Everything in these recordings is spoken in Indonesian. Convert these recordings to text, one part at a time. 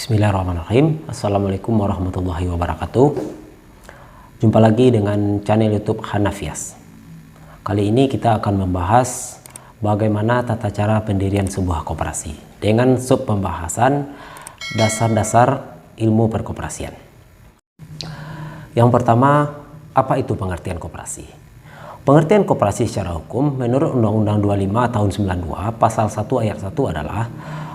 Bismillahirrahmanirrahim. Assalamualaikum warahmatullahi wabarakatuh. Jumpa lagi dengan channel YouTube Hanafias. Kali ini kita akan membahas bagaimana tata cara pendirian sebuah koperasi dengan sub pembahasan dasar-dasar ilmu perkoperasian. Yang pertama, apa itu pengertian koperasi? Pengertian koperasi secara hukum menurut Undang-Undang 25 tahun 92 pasal 1 ayat 1 adalah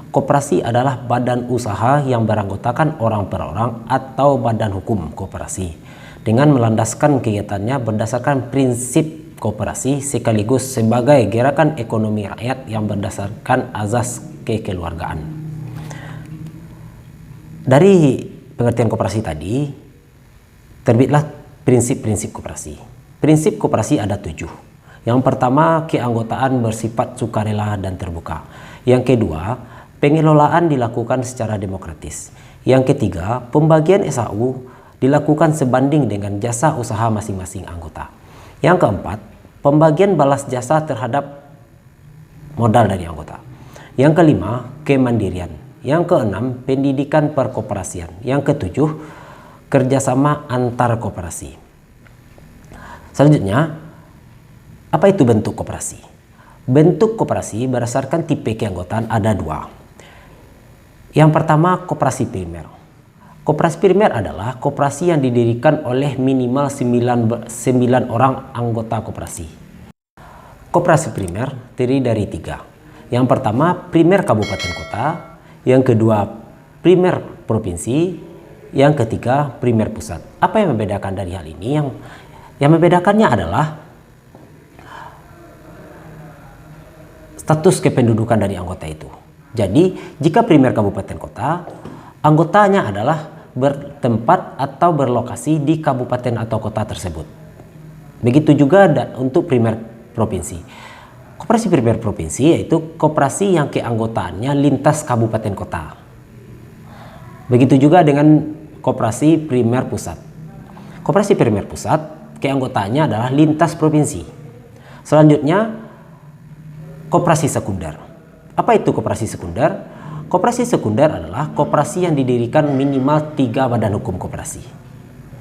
koperasi adalah badan usaha yang beranggotakan orang per orang atau badan hukum koperasi dengan melandaskan kegiatannya berdasarkan prinsip koperasi sekaligus sebagai gerakan ekonomi rakyat yang berdasarkan azas kekeluargaan. Dari pengertian koperasi tadi terbitlah prinsip-prinsip koperasi. Prinsip koperasi ada 7. Yang pertama, keanggotaan bersifat sukarela dan terbuka. Yang kedua, pengelolaan dilakukan secara demokratis. Yang ketiga, pembagian SAU dilakukan sebanding dengan jasa usaha masing-masing anggota. Yang keempat, pembagian balas jasa terhadap modal dari anggota. Yang kelima, kemandirian. Yang keenam, pendidikan perkoperasian. Yang ketujuh, kerjasama antar koperasi. Selanjutnya, apa itu bentuk koperasi? Bentuk koperasi berdasarkan tipe keanggotaan ada 2. Yang pertama, koperasi primer. Koperasi primer adalah koperasi yang didirikan oleh minimal 9 orang anggota koperasi. Koperasi primer terdiri dari 3. Yang pertama, primer kabupaten kota. Yang kedua, primer provinsi. Yang ketiga, primer pusat. Apa yang membedakan dari hal ini? Yang membedakannya adalah status kependudukan dari anggota itu. Jadi, jika primer kabupaten kota, anggotanya adalah bertempat atau berlokasi di kabupaten atau kota tersebut. Begitu juga untuk primer provinsi. Koperasi primer provinsi yaitu koperasi yang keanggotaannya lintas kabupaten kota. Begitu juga dengan koperasi primer pusat. Koperasi primer pusat keanggotaannya adalah lintas provinsi. Selanjutnya, koperasi sekunder. Apa itu koperasi sekunder? Koperasi sekunder adalah koperasi yang didirikan minimal 3 badan hukum koperasi.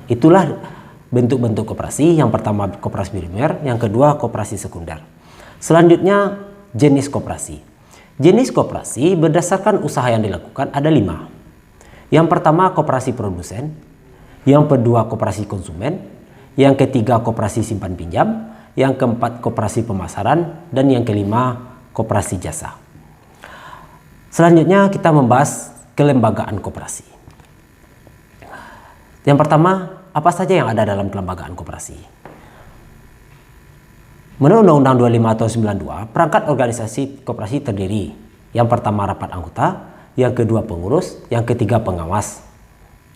Itulah bentuk-bentuk koperasi. Yang pertama koperasi primer, yang kedua koperasi sekunder. Selanjutnya jenis koperasi. Jenis koperasi berdasarkan usaha yang dilakukan ada 5. Yang pertama koperasi produsen, yang kedua koperasi konsumen, yang ketiga koperasi simpan pinjam, yang keempat koperasi pemasaran, dan yang kelima koperasi jasa. Selanjutnya kita membahas kelembagaan koperasi. Yang pertama, apa saja yang ada dalam kelembagaan koperasi? Menurut Undang-Undang 25 tahun 92, perangkat organisasi koperasi terdiri yang pertama rapat anggota, yang kedua pengurus, yang ketiga pengawas.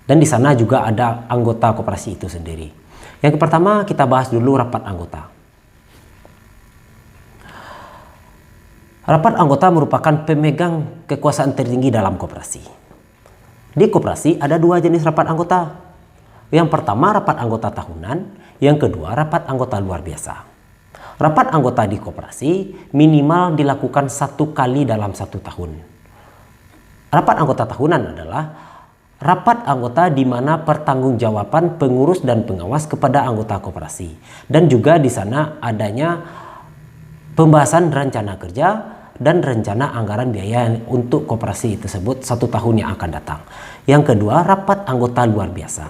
Dan di sana juga ada anggota koperasi itu sendiri. Yang pertama kita bahas dulu rapat anggota. Rapat anggota merupakan pemegang kekuasaan tertinggi dalam koperasi. Di koperasi ada 2 jenis rapat anggota. Yang pertama rapat anggota tahunan, yang kedua rapat anggota luar biasa. Rapat anggota di koperasi minimal dilakukan 1 kali dalam 1 tahun. Rapat anggota tahunan adalah rapat anggota di mana pertanggungjawaban pengurus dan pengawas kepada anggota koperasi. Dan juga di sana adanya pembahasan rencana kerja dan rencana anggaran biaya untuk koperasi tersebut 1 tahun yang akan datang. Yang kedua, rapat anggota luar biasa.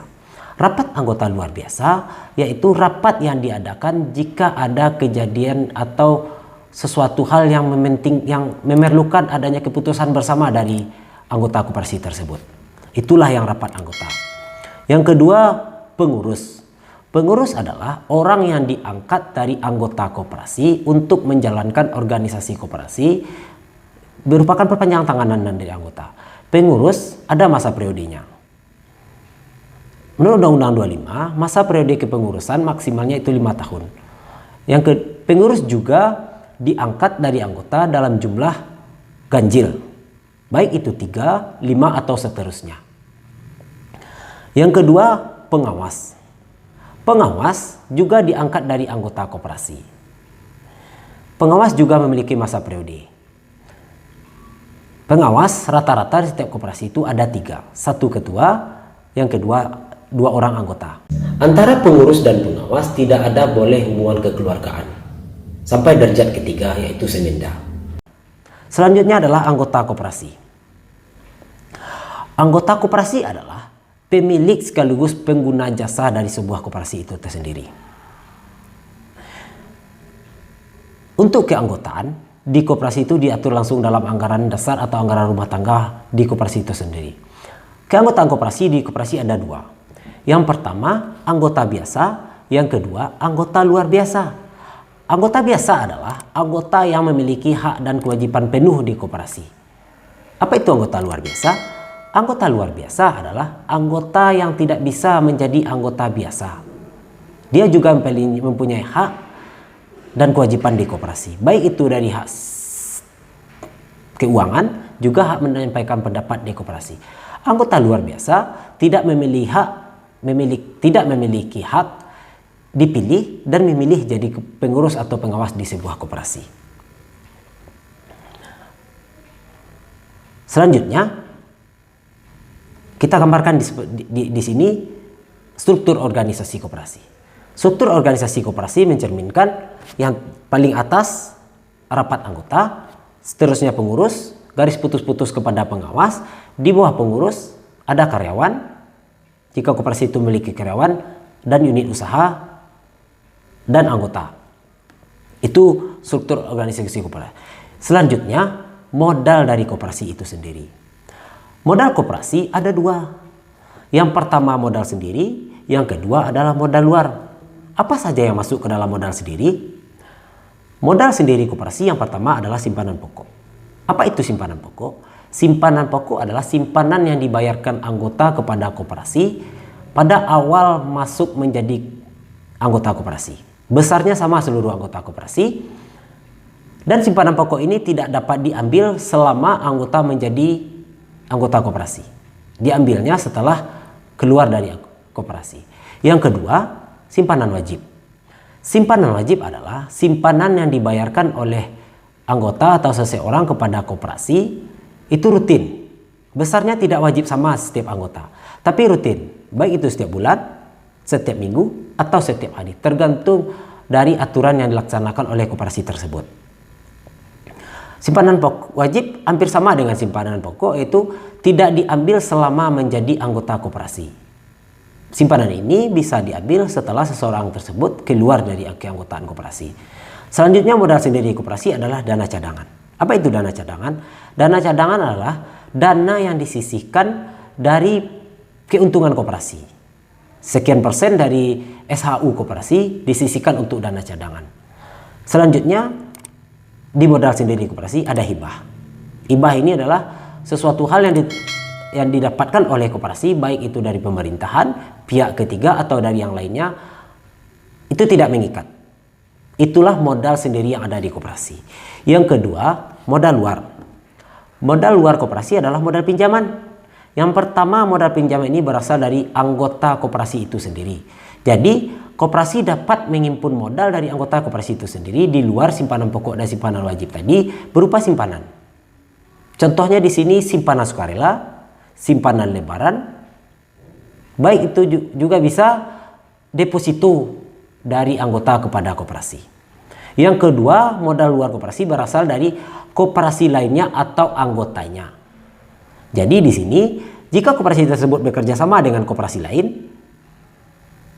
Rapat anggota luar biasa yaitu rapat yang diadakan jika ada kejadian atau sesuatu hal yang memerlukan adanya keputusan bersama dari anggota koperasi tersebut. Itulah yang rapat anggota. Yang kedua, pengurus. Pengurus adalah orang yang diangkat dari anggota koperasi untuk menjalankan organisasi koperasi, merupakan perpanjangan tangan dari anggota. Pengurus ada masa periodenya. Menurut Undang-Undang 25, masa periode kepengurusan maksimalnya itu 5 tahun. Pengurus juga diangkat dari anggota dalam jumlah ganjil. Baik itu 3, 5 atau seterusnya. Yang kedua, pengawas. Pengawas juga diangkat dari anggota koperasi. Pengawas juga memiliki masa periode. Pengawas rata-rata di setiap koperasi itu ada 3. 1 ketua, yang kedua 2 orang anggota. Antara pengurus dan pengawas tidak ada boleh hubungan kekeluargaan sampai derajat ketiga, yaitu semenda. Selanjutnya adalah anggota koperasi. Anggota koperasi adalah pemilik sekaligus pengguna jasa dari sebuah koperasi itu tersendiri. Untuk keanggotaan di koperasi itu diatur langsung dalam anggaran dasar atau anggaran rumah tangga di koperasi itu sendiri. Keanggotaan koperasi di koperasi ada 2. Yang pertama anggota biasa, yang kedua anggota luar biasa. Anggota biasa adalah anggota yang memiliki hak dan kewajiban penuh di koperasi. Apa itu anggota luar biasa? Anggota luar biasa adalah anggota yang tidak bisa menjadi anggota biasa. Dia juga mempunyai hak dan kewajiban di koperasi. Baik itu dari hak keuangan, juga hak menyampaikan pendapat di koperasi. Anggota luar biasa tidak memiliki hak dipilih dan memilih jadi pengurus atau pengawas di sebuah koperasi. Selanjutnya kita gambarkan di sini struktur organisasi koperasi. Struktur organisasi koperasi mencerminkan yang paling atas rapat anggota, seterusnya pengurus, garis putus-putus kepada pengawas, di bawah pengurus ada karyawan, jika koperasi itu memiliki karyawan, dan unit usaha dan anggota. Itu struktur organisasi koperasi. Selanjutnya modal dari koperasi itu sendiri. Modal koperasi ada 2. Yang pertama modal sendiri, yang kedua adalah modal luar. Apa saja yang masuk ke dalam modal sendiri? Modal sendiri koperasi yang pertama adalah simpanan pokok. Apa itu simpanan pokok? Simpanan pokok adalah simpanan yang dibayarkan anggota kepada koperasi pada awal masuk menjadi anggota koperasi. Besarnya sama seluruh anggota koperasi. Dan simpanan pokok ini tidak dapat diambil selama anggota menjadi anggota koperasi. Diambilnya setelah keluar dari koperasi. Yang kedua, simpanan wajib. Simpanan wajib adalah simpanan yang dibayarkan oleh anggota atau seseorang kepada koperasi. Itu rutin. Besarnya tidak wajib sama setiap anggota, tapi rutin. Baik itu setiap bulan, setiap minggu, atau setiap hari. Tergantung dari aturan yang dilaksanakan oleh koperasi tersebut. Simpanan pokok wajib hampir sama dengan simpanan pokok, yaitu tidak diambil selama menjadi anggota koperasi. Simpanan ini bisa diambil setelah seseorang tersebut keluar dari keanggotaan koperasi. Selanjutnya modal sendiri koperasi adalah dana cadangan. Apa itu dana cadangan? Dana cadangan adalah dana yang disisihkan dari keuntungan koperasi. Sekian persen dari SHU koperasi disisihkan untuk dana cadangan. Selanjutnya di modal sendiri koperasi ada hibah. Hibah ini adalah sesuatu hal yang didapatkan oleh koperasi, baik itu dari pemerintahan, pihak ketiga, atau dari yang lainnya. Itu tidak mengikat. Itulah modal sendiri yang ada di koperasi. Yang kedua, modal luar. Modal luar koperasi adalah modal pinjaman. Yang pertama, modal pinjaman ini berasal dari anggota koperasi itu sendiri. Jadi, koperasi dapat menghimpun modal dari anggota koperasi itu sendiri di luar simpanan pokok dan simpanan wajib tadi berupa simpanan. Contohnya di sini simpanan sukarela, simpanan lebaran. Baik itu juga bisa deposito dari anggota kepada koperasi. Yang kedua, modal luar koperasi berasal dari koperasi lainnya atau anggotanya. Jadi di sini, jika koperasi tersebut bekerja sama dengan koperasi lain,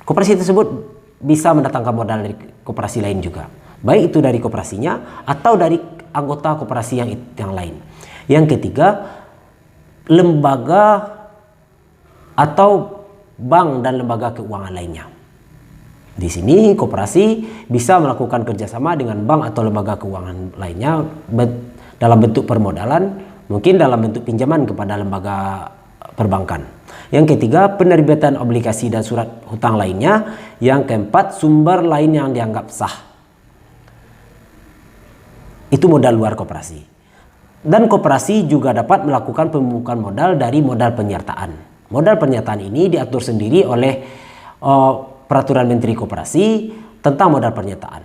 koperasi tersebut bisa mendatangkan modal dari koperasi lain juga. Baik itu dari koperasinya atau dari anggota koperasi yang lain. Yang ketiga, lembaga atau bank dan lembaga keuangan lainnya. Di sini koperasi bisa melakukan kerjasama dengan bank atau lembaga keuangan lainnya dalam bentuk permodalan, mungkin dalam bentuk pinjaman kepada lembaga perbankan. Yang ketiga, penerbitan obligasi dan surat hutang lainnya. Yang keempat, sumber lain yang dianggap sah. Itu modal luar koperasi. Dan koperasi juga dapat melakukan pembukaan modal dari modal penyertaan. Modal penyertaan ini diatur sendiri oleh Peraturan Menteri Koperasi tentang modal penyertaan.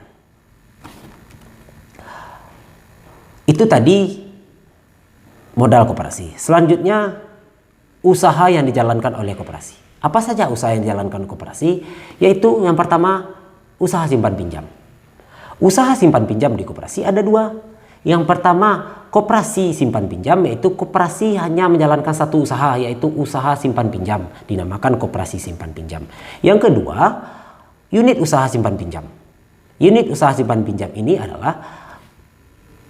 Itu tadi modal koperasi. Selanjutnya, usaha yang dijalankan oleh koperasi. Apa saja usaha yang dijalankan koperasi? Yaitu yang pertama, usaha simpan pinjam. Usaha simpan pinjam di koperasi ada dua. Yang pertama, koperasi simpan pinjam, yaitu koperasi hanya menjalankan satu usaha, yaitu usaha simpan pinjam, dinamakan koperasi simpan pinjam. Yang kedua, unit usaha simpan pinjam. Unit usaha simpan pinjam ini adalah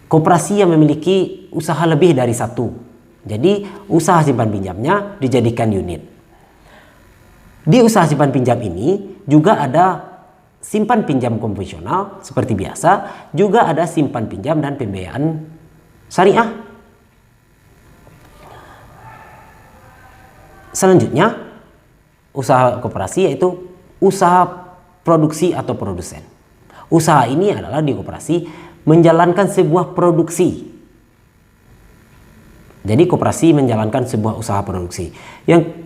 koperasi yang memiliki usaha lebih dari satu. Jadi usaha simpan pinjamnya dijadikan unit. Di usaha simpan pinjam ini juga ada simpan pinjam konvensional seperti biasa, juga ada simpan pinjam dan pembiayaan syariah. Selanjutnya, usaha koperasi yaitu usaha produksi atau produsen. Usaha ini adalah di koperasi menjalankan sebuah produksi. Jadi koperasi menjalankan sebuah usaha produksi. Yang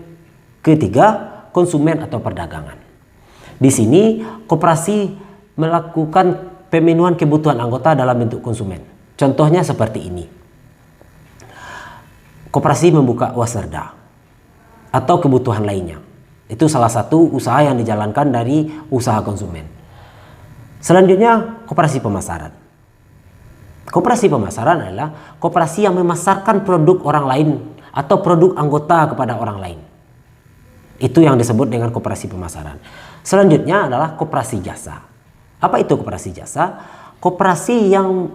ketiga, konsumen atau perdagangan. Di sini koperasi melakukan pemenuhan kebutuhan anggota dalam bentuk konsumen. Contohnya seperti ini. Koperasi membuka wasserda atau kebutuhan lainnya. Itu salah satu usaha yang dijalankan dari usaha konsumen. Selanjutnya, koperasi pemasaran. Koperasi pemasaran adalah koperasi yang memasarkan produk orang lain atau produk anggota kepada orang lain. Itu yang disebut dengan koperasi pemasaran. Selanjutnya adalah koperasi jasa. Apa itu koperasi jasa? Koperasi yang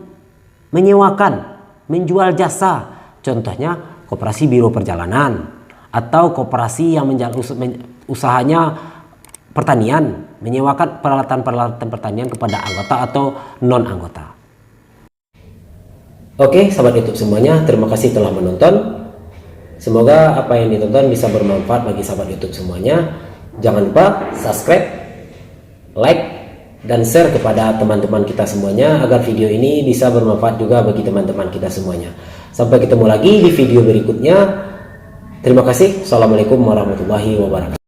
menyewakan, menjual jasa. Contohnya koperasi biro perjalanan atau koperasi yang usahanya pertanian, menyewakan peralatan-peralatan pertanian kepada anggota atau non-anggota. Oke, sahabat YouTube semuanya, terima kasih telah menonton. Semoga apa yang ditonton bisa bermanfaat bagi sahabat YouTube semuanya. Jangan lupa subscribe, like, dan share kepada teman-teman kita semuanya agar video ini bisa bermanfaat juga bagi teman-teman kita semuanya. Sampai ketemu lagi di video berikutnya. Terima kasih. Assalamualaikum warahmatullahi wabarakatuh.